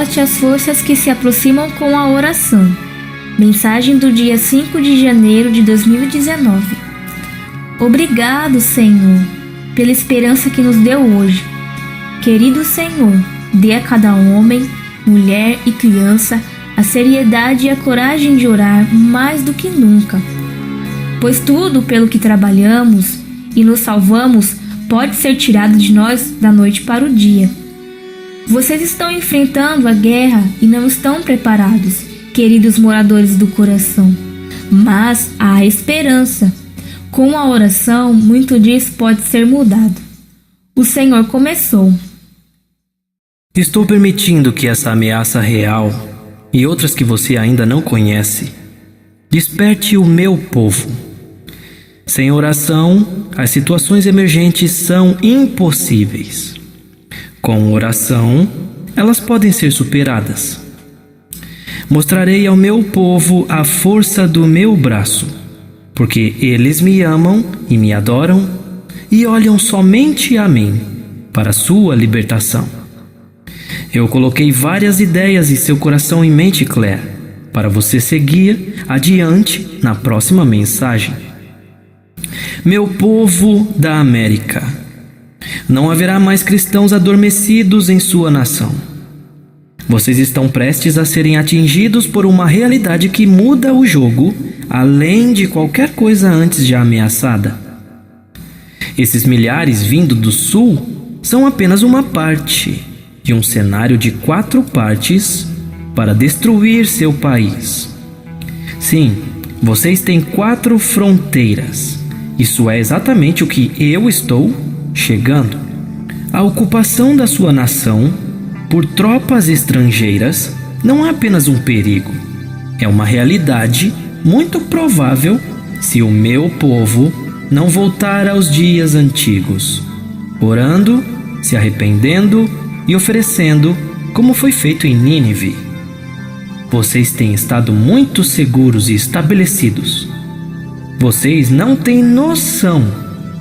combate às forças que se aproximam com a oração. Mensagem do dia 5 de janeiro de 2019. Obrigado, Senhor, pela esperança que nos deu hoje. Querido Senhor, dê a cada homem, mulher e criança a seriedade e a coragem de orar mais do que nunca. Pois tudo pelo que trabalhamos e nos salvamos pode ser tirado de nós da noite para o dia. Vocês estão enfrentando a guerra e não estão preparados, queridos moradores do coração. Mas há esperança. Com a oração, muito disso pode ser mudado. O Senhor começou. Estou permitindo que essa ameaça real e outras que você ainda não conhece desperte o meu povo. Sem oração, as situações emergentes são impossíveis. Com oração, elas podem ser superadas. Mostrarei ao meu povo a força do meu braço, porque eles me amam e me adoram e olham somente a mim para sua libertação. Eu coloquei várias ideias em seu coração e mente, Claire, para você seguir adiante na próxima mensagem. Meu povo da América, não haverá mais cristãos adormecidos em sua nação. Vocês estão prestes a serem atingidos por uma realidade que muda o jogo, além de qualquer coisa antes já ameaçada. Esses milhares vindo do sul são apenas uma parte de um cenário de 4 partes para destruir seu país. Sim, vocês têm 4 fronteiras. Isso é exatamente o que eu estou chegando. A ocupação da sua nação por tropas estrangeiras não é apenas um perigo. É uma realidade muito provável se o meu povo não voltar aos dias antigos, orando, se arrependendo e oferecendo, como foi feito em Nínive. Vocês têm estado muito seguros e estabelecidos. Vocês não têm noção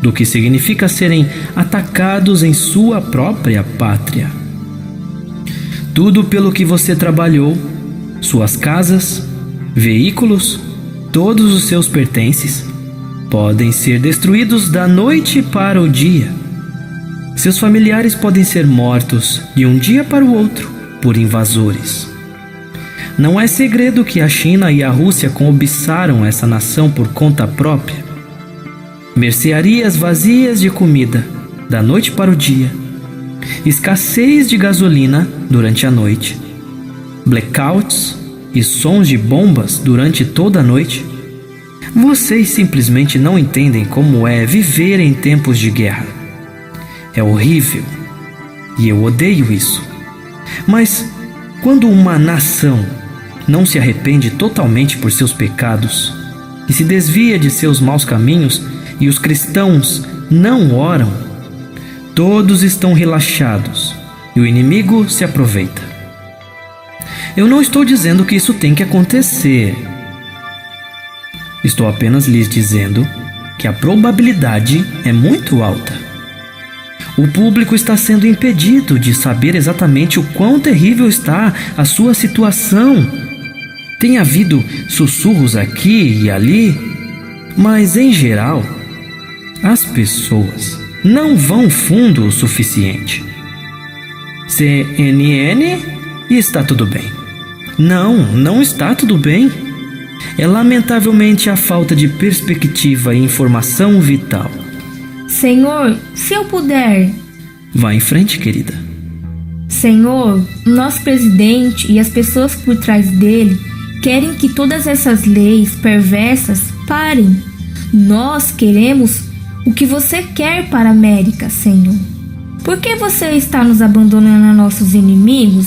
do que significa serem atacados em sua própria pátria. Tudo pelo que você trabalhou, suas casas, veículos, todos os seus pertences, podem ser destruídos da noite para o dia. Seus familiares podem ser mortos de um dia para o outro por invasores. Não é segredo que a China e a Rússia cobiçaram essa nação por conta própria. Mercearias vazias de comida da noite para o dia, escassez de gasolina durante a noite, blackouts e sons de bombas durante toda a noite. Vocês simplesmente não entendem como é viver em tempos de guerra. É horrível e eu odeio isso. Mas quando uma nação não se arrepende totalmente por seus pecados e se desvia de seus maus caminhos e os cristãos não oram, todos estão relaxados e o inimigo se aproveita. Eu não estou dizendo que isso tem que acontecer. Estou apenas lhes dizendo que a probabilidade é muito alta. O público está sendo impedido de saber exatamente o quão terrível está a sua situação. Tem havido sussurros aqui e ali, mas em geral, as pessoas não vão fundo o suficiente. CNN e está tudo bem. Não está tudo bem. É lamentavelmente a falta de perspectiva e informação vital. Senhor, se eu puder... Vá em frente, querida. Senhor, nosso presidente e as pessoas por trás dele querem que todas essas leis perversas parem. Nós queremos o que você quer para a América, Senhor. Por que você está nos abandonando a nossos inimigos?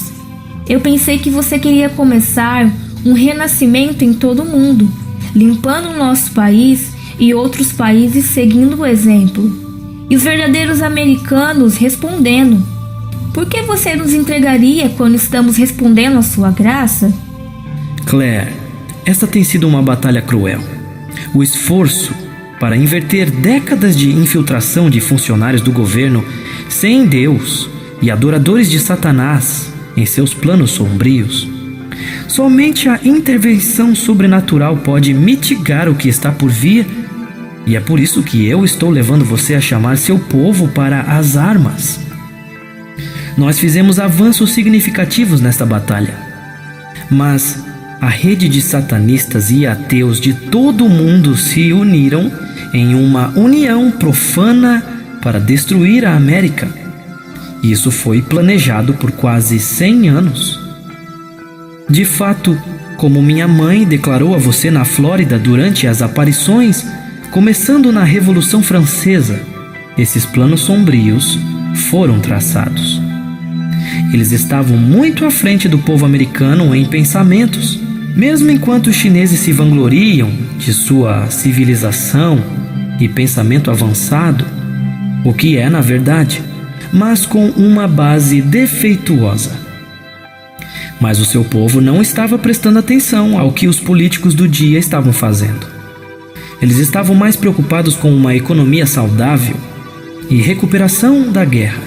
Eu pensei que você queria começar um renascimento em todo o mundo, limpando o nosso país e outros países seguindo o exemplo. E os verdadeiros americanos respondendo. Por que você nos entregaria quando estamos respondendo à sua graça? Claire, esta tem sido uma batalha cruel. O esforço para inverter décadas de infiltração de funcionários do governo sem Deus e adoradores de Satanás em seus planos sombrios. Somente a intervenção sobrenatural pode mitigar o que está por vir, e é por isso que eu estou levando você a chamar seu povo para as armas. Nós fizemos avanços significativos nesta batalha, mas a rede de satanistas e ateus de todo o mundo se uniram em uma união profana para destruir a América. Isso foi planejado por quase 100 anos. De fato, como minha mãe declarou a você na Flórida durante as aparições, começando na Revolução Francesa, esses planos sombrios foram traçados. Eles estavam muito à frente do povo americano em pensamentos. Mesmo enquanto os chineses se vangloriam de sua civilização e pensamento avançado, o que é na verdade, mas com uma base defeituosa. Mas o seu povo não estava prestando atenção ao que os políticos do dia estavam fazendo. Eles estavam mais preocupados com uma economia saudável e recuperação da guerra.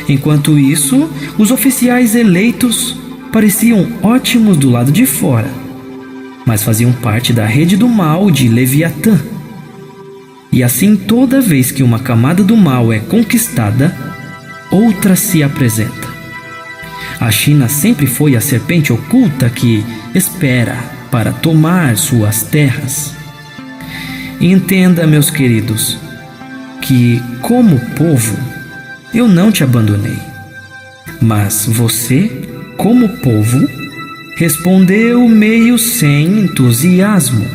Enquanto isso, os oficiais eleitos pareciam ótimos do lado de fora, mas faziam parte da rede do mal de Leviatã. E assim, toda vez que uma camada do mal é conquistada, outra se apresenta. A China sempre foi a serpente oculta que espera para tomar suas terras. Entenda, meus queridos, que como povo, eu não te abandonei, mas você, como povo, respondeu meio sem entusiasmo.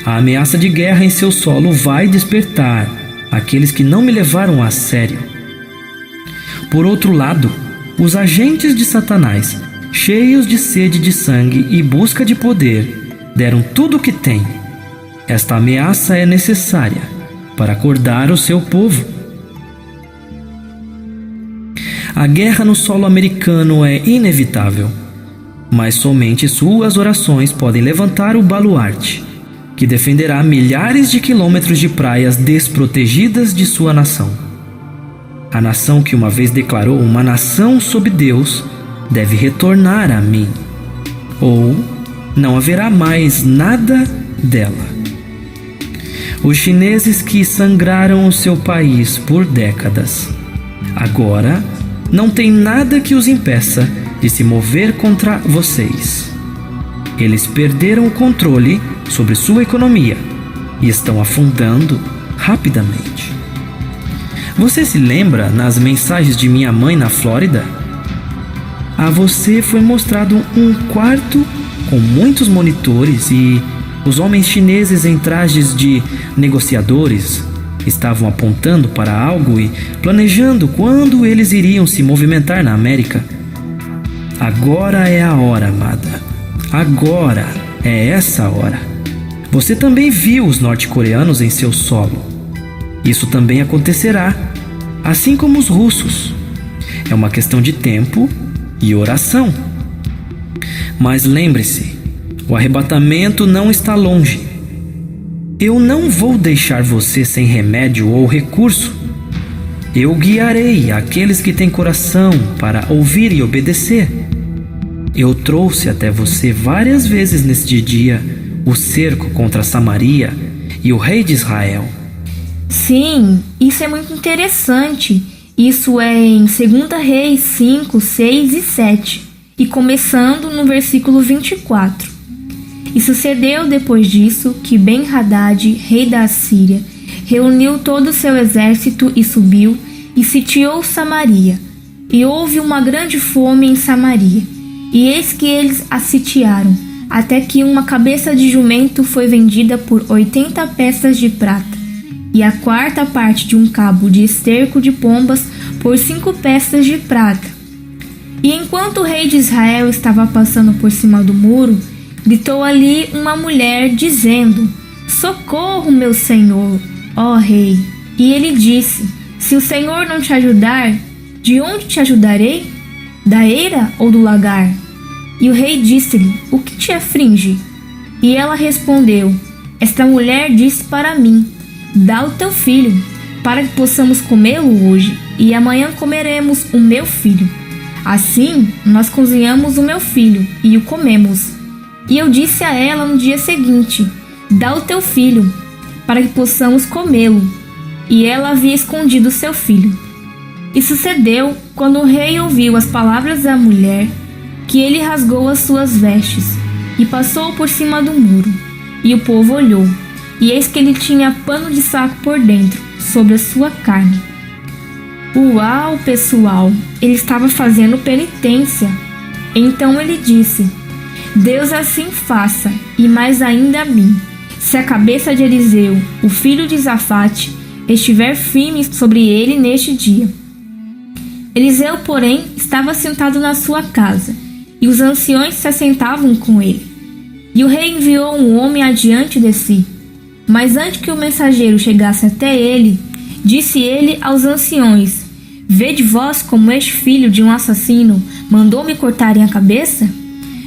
A ameaça de guerra em seu solo vai despertar aqueles que não me levaram a sério. Por outro lado, os agentes de Satanás, cheios de sede de sangue e busca de poder, deram tudo o que têm. Esta ameaça é necessária para acordar o seu povo. A guerra no solo americano é inevitável, mas somente suas orações podem levantar o baluarte, que defenderá milhares de quilômetros de praias desprotegidas de sua nação. A nação que uma vez declarou uma nação sob Deus deve retornar a mim, ou não haverá mais nada dela. Os chineses que sangraram o seu país por décadas, agora não tem nada que os impeça de se mover contra vocês. Eles perderam o controle sobre sua economia e estão afundando rapidamente. Você se lembra nas mensagens de minha mãe na Flórida? A você foi mostrado um quarto com muitos monitores e os homens chineses em trajes de negociadores estavam apontando para algo e planejando quando eles iriam se movimentar na América. Agora é a hora, amada. Agora é essa hora. Você também viu os norte-coreanos em seu solo. Isso também acontecerá, assim como os russos. É uma questão de tempo e oração. Mas lembre-se, o arrebatamento não está longe. Eu não vou deixar você sem remédio ou recurso. Eu guiarei aqueles que têm coração para ouvir e obedecer. Eu trouxe até você várias vezes neste dia o cerco contra Samaria e o rei de Israel. Sim, isso é muito interessante. Isso é em 2 Reis 5, 6 e 7, e começando no versículo 24. E sucedeu depois disso que Ben-Hadad, rei da Assíria, reuniu todo o seu exército e subiu e sitiou Samaria. E houve uma grande fome em Samaria. E eis que eles a sitiaram, até que uma cabeça de jumento foi vendida por 80 peças de prata, e a quarta parte de um cabo de esterco de pombas por 5 peças de prata. E enquanto o rei de Israel estava passando por cima do muro, gritou ali uma mulher, dizendo: Socorro, meu senhor, ó rei. E ele disse: Se o Senhor não te ajudar, de onde te ajudarei? Da eira ou do lagar? E o rei disse-lhe: O que te aflige? E ela respondeu: Esta mulher disse para mim: Dá o teu filho, para que possamos comê-lo hoje, e amanhã comeremos o meu filho. Assim, nós cozinhamos o meu filho e o comemos. E eu disse a ela no dia seguinte: dá o teu filho, para que possamos comê-lo. E ela havia escondido seu filho. E sucedeu, quando o rei ouviu as palavras da mulher, que ele rasgou as suas vestes e passou por cima do muro. E o povo olhou, e eis que ele tinha pano de saco por dentro, sobre a sua carne. Uau, pessoal! Ele estava fazendo penitência. Então ele disse: Deus assim faça, e mais ainda a mim, se a cabeça de Eliseu, o filho de Safate, estiver firme sobre ele neste dia. Eliseu, porém, estava sentado na sua casa, e os anciões se assentavam com ele. E o rei enviou um homem adiante de si. Mas antes que o mensageiro chegasse até ele, disse ele aos anciões: Vede vós como este filho de um assassino mandou-me cortarem a cabeça?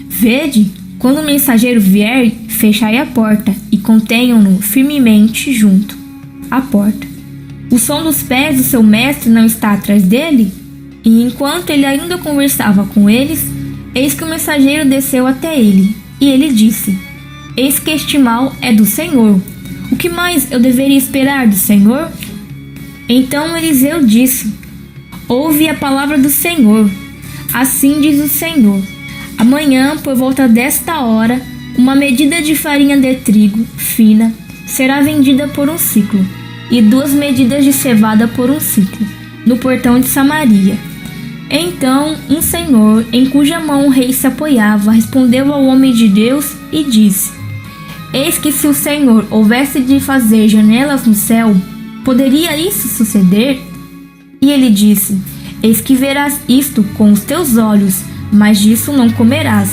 Vede, quando o mensageiro vier, fechai a porta e contenham-no firmemente junto à porta. O som dos pés do seu mestre não está atrás dele? E enquanto ele ainda conversava com eles, eis que o mensageiro desceu até ele, e ele disse: Eis que este mal é do Senhor. O que mais eu deveria esperar do Senhor? Então Eliseu disse: Ouve a palavra do Senhor. Assim diz o Senhor: amanhã, por volta desta hora, uma medida de farinha de trigo fina será vendida por um siclo, e 2 medidas de cevada por um siclo, no portão de Samaria. Então um senhor, em cuja mão o rei se apoiava, respondeu ao homem de Deus e disse: Eis que se o Senhor houvesse de fazer janelas no céu, poderia isso suceder? E ele disse: Eis que verás isto com os teus olhos, mas disso não comerás.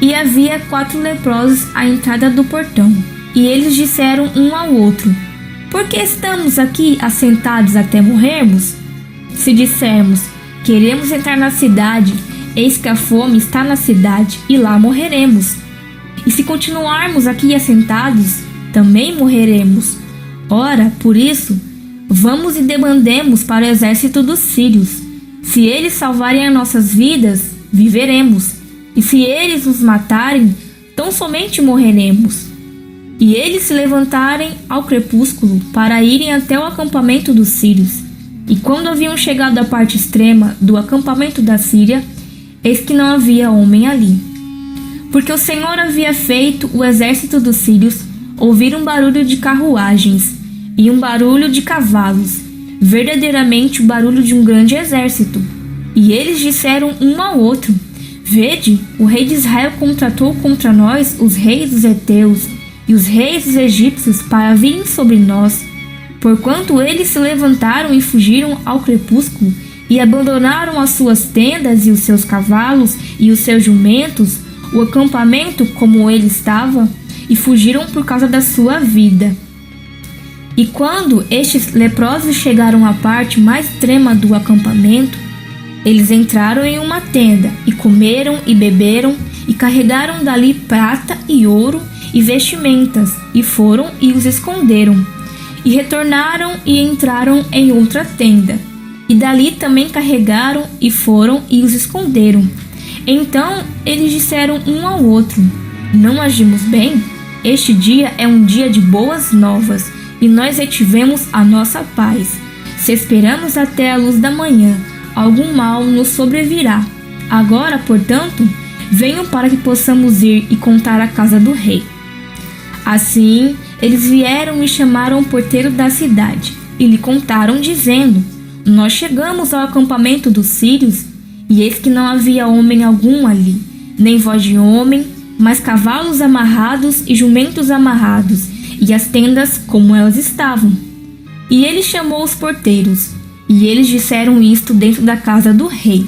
E havia 4 leprosos à entrada do portão, e eles disseram um ao outro: Por que estamos aqui assentados até morrermos? Se dissermos: Queremos entrar na cidade, eis que a fome está na cidade, e lá morreremos. E se continuarmos aqui assentados, também morreremos. Ora, por isso, vamos e demandemos para o exército dos sírios. Se eles salvarem as nossas vidas, viveremos. E se eles nos matarem, tão somente morreremos. E eles se levantarem ao crepúsculo para irem até o acampamento dos sírios. E quando haviam chegado à parte extrema do acampamento da Síria, eis que não havia homem ali. Porque o Senhor havia feito o exército dos sírios ouvir um barulho de carruagens e um barulho de cavalos, verdadeiramente o barulho de um grande exército. E eles disseram um ao outro: Vede, o rei de Israel contratou contra nós os reis dos heteus e os reis dos egípcios para virem sobre nós. Porquanto eles se levantaram e fugiram ao crepúsculo e abandonaram as suas tendas e os seus cavalos e os seus jumentos, o acampamento como ele estava, e fugiram por causa da sua vida. E quando estes leprosos chegaram à parte mais extrema do acampamento, eles entraram em uma tenda e comeram e beberam e carregaram dali prata e ouro e vestimentas e foram e os esconderam. E retornaram e entraram em outra tenda, e dali também carregaram e foram e os esconderam. Então eles disseram um ao outro: Não agimos bem? Este dia é um dia de boas novas, e nós retivemos a nossa paz. Se esperamos até a luz da manhã, algum mal nos sobrevirá. Agora, portanto, venham para que possamos ir e contar à casa do rei. Assim, eles vieram e chamaram o porteiro da cidade, e lhe contaram, dizendo: Nós chegamos ao acampamento dos sírios, e eis que não havia homem algum ali, nem voz de homem, mas cavalos amarrados e jumentos amarrados, e as tendas como elas estavam. E ele chamou os porteiros, e eles disseram isto dentro da casa do rei.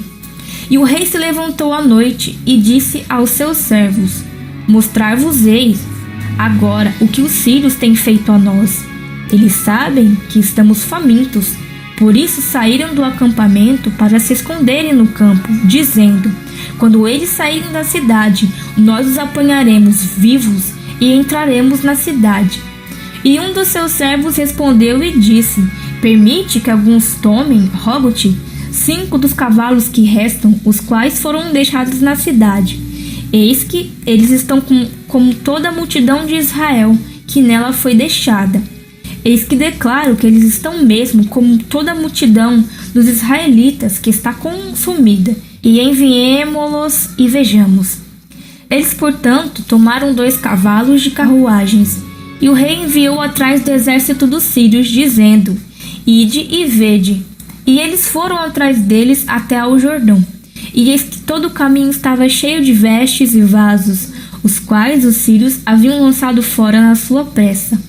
E o rei se levantou à noite e disse aos seus servos: Mostrar-vos-eis agora o que os sírios têm feito a nós. Eles sabem que estamos famintos, por isso saíram do acampamento para se esconderem no campo, dizendo: Quando eles saírem da cidade, nós os apanharemos vivos e entraremos na cidade. E um dos seus servos respondeu e disse: Permite que alguns tomem, rogo-te, 5 dos cavalos que restam, os quais foram deixados na cidade. Eis que eles estão como toda a multidão de Israel, que nela foi deixada. Eis que declaro que eles estão mesmo como toda a multidão dos israelitas que está consumida, e enviemo-los e vejamos. Eles, portanto, tomaram 2 cavalos de carruagens, e o rei enviou atrás do exército dos sírios, dizendo: Ide e vede. E eles foram atrás deles até ao Jordão. E eis que todo o caminho estava cheio de vestes e vasos, os quais os sírios haviam lançado fora na sua pressa.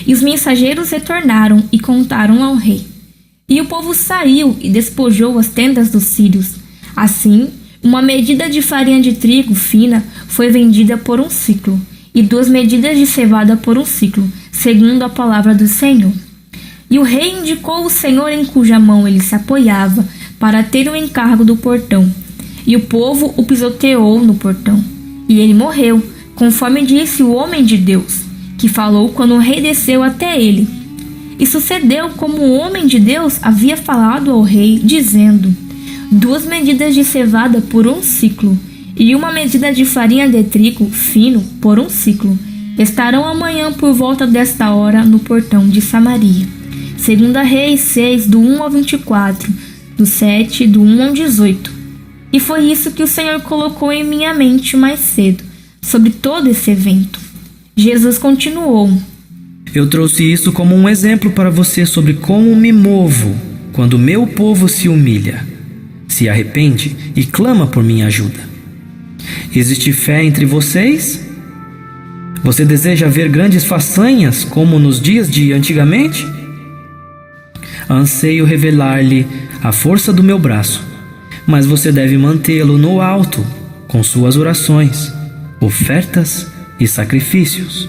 E os mensageiros retornaram e contaram ao rei. E o povo saiu e despojou as tendas dos sírios. Assim, uma medida de farinha de trigo fina foi vendida por 1 siclo, e 2 medidas de cevada por 1 siclo, segundo a palavra do Senhor. E o rei indicou o Senhor em cuja mão ele se apoiava, para ter o encargo do portão. E o povo o pisoteou no portão. E ele morreu, conforme disse o homem de Deus, que falou quando o rei desceu até ele. E sucedeu como o homem de Deus havia falado ao rei, dizendo: 2 medidas de cevada por 1 siclo, e 1 medida de farinha de trigo fino por 1 siclo, estarão amanhã por volta desta hora no portão de Samaria. 2 Reis 6, do 1 ao 24, do 7, do 1 ao 18. E foi isso que o Senhor colocou em minha mente mais cedo, sobre todo esse evento. Jesus continuou: Eu trouxe isso como um exemplo para você sobre como me movo quando meu povo se humilha, se arrepende e clama por minha ajuda. Existe fé entre vocês? Você deseja ver grandes façanhas como nos dias de antigamente? Anseio revelar-lhe a força do meu braço, mas você deve mantê-lo no alto com suas orações, ofertas e sacrifícios.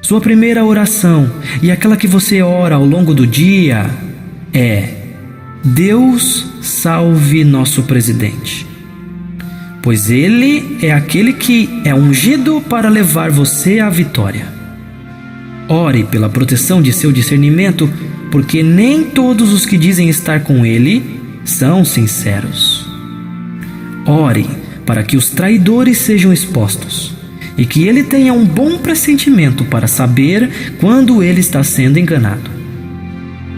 Sua primeira oração, e aquela que você ora ao longo do dia, é: Deus salve nosso presidente, pois ele é aquele que é ungido para levar você à vitória. Ore pela proteção de seu discernimento, porque nem todos os que dizem estar com ele são sinceros. Ore para que os traidores sejam expostos e que ele tenha um bom pressentimento para saber quando ele está sendo enganado.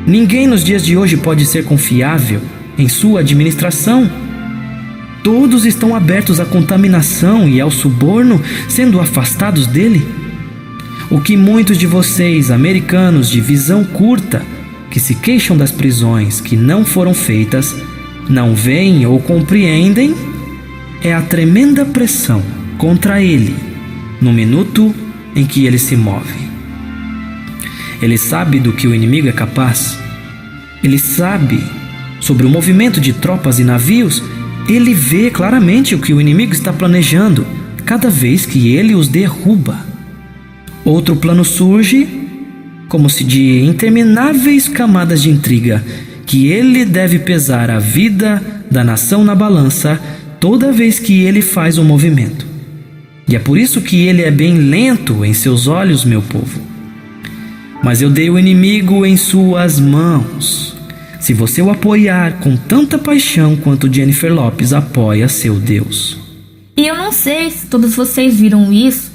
Ninguém nos dias de hoje pode ser confiável em sua administração. Todos estão abertos à contaminação e ao suborno, sendo afastados dele. O que muitos de vocês, americanos de visão curta, que se queixam das prisões que não foram feitas, não veem ou compreendem, é a tremenda pressão contra ele no minuto em que ele se move. Ele sabe do que o inimigo é capaz. Ele sabe sobre o movimento de tropas e navios. Ele vê claramente o que o inimigo está planejando cada vez que ele os derruba. Outro plano surge, como se de intermináveis camadas de intriga, que ele deve pesar a vida da nação na balança toda vez que ele faz um movimento. E é por isso que ele é bem lento em seus olhos, meu povo. Mas eu dei o inimigo em suas mãos, se você o apoiar com tanta paixão quanto Jennifer Lopez apoia seu Deus. E eu não sei se todos vocês viram isso,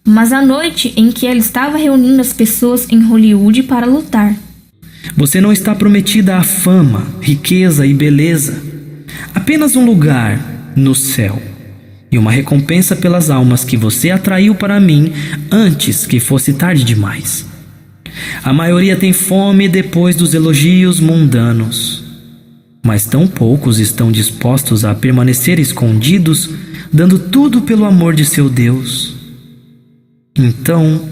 mas a noite em que ele estava reunindo as pessoas em Hollywood para lutar. Você não está prometida a fama, riqueza e beleza, apenas um lugar no céu e uma recompensa pelas almas que você atraiu para mim antes que fosse tarde demais. A maioria tem fome depois dos elogios mundanos, mas tão poucos estão dispostos a permanecer escondidos, dando tudo pelo amor de seu Deus. Então,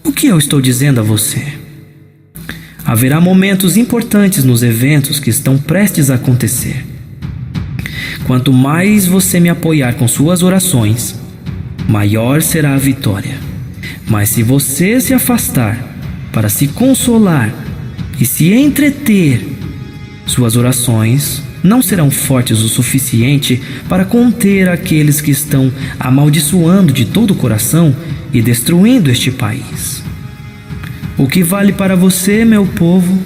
o que eu estou dizendo a você? Haverá momentos importantes nos eventos que estão prestes a acontecer. Quanto mais você me apoiar com suas orações, maior será a vitória. Mas se você se afastar para se consolar e se entreter, suas orações não serão fortes o suficiente para conter aqueles que estão amaldiçoando de todo o coração e destruindo este país. O que vale para você, meu povo?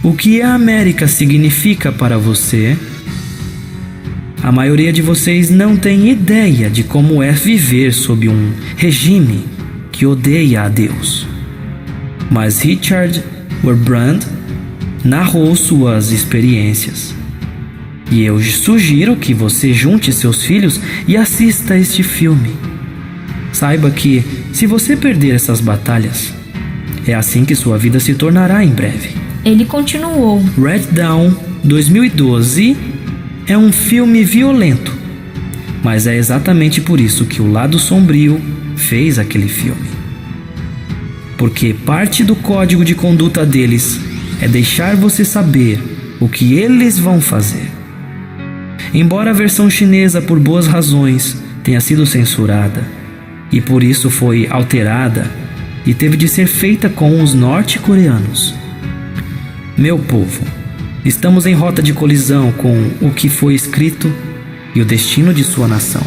o que a América significa para você, a maioria de vocês não tem ideia de como é viver sob um regime que odeia a Deus. Mas Richard Wurmbrand narrou suas experiências. E eu sugiro que você junte seus filhos e assista a este filme. Saiba que, se você perder essas batalhas, é assim que sua vida se tornará em breve. Ele continuou: Red Dawn 2012 é um filme violento, mas é exatamente por isso que o lado sombrio fez aquele filme. Porque parte do código de conduta deles é deixar você saber o que eles vão fazer. Embora a versão chinesa, por boas razões, tenha sido censurada, e por isso foi alterada e teve de ser feita com os norte-coreanos. Meu povo, estamos em rota de colisão com o que foi escrito e o destino de sua nação.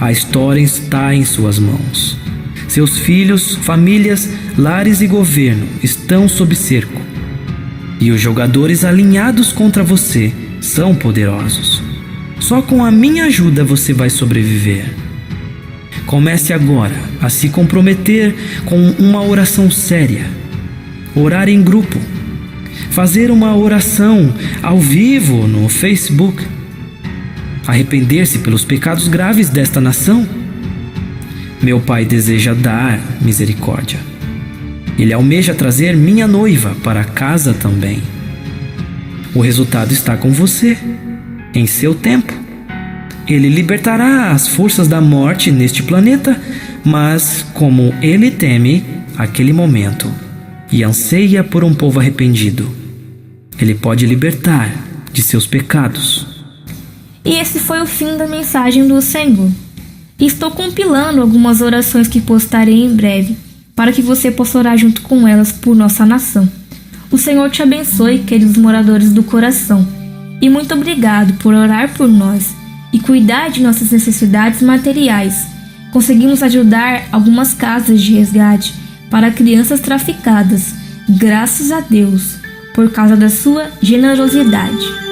A história está em suas mãos. Seus filhos, famílias, lares e governo estão sob cerco. E os jogadores alinhados contra você são poderosos. Só com a minha ajuda você vai sobreviver. Comece agora a se comprometer com uma oração séria. Orar em grupo. Fazer uma oração ao vivo no Facebook. Arrepender-se pelos pecados graves desta nação. Meu Pai deseja dar misericórdia. Ele almeja trazer minha noiva para casa também. O resultado está com você, em seu tempo. Ele libertará as forças da morte neste planeta, mas como ele teme aquele momento e anseia por um povo arrependido, ele pode libertar de seus pecados. E esse foi o fim da mensagem do Senhor. Estou compilando algumas orações que postarei em breve, para que você possa orar junto com elas por nossa nação. O Senhor te abençoe, queridos moradores do coração, e muito obrigado por orar por nós e cuidar de nossas necessidades materiais. Conseguimos ajudar algumas casas de resgate para crianças traficadas, graças a Deus, por causa da sua generosidade.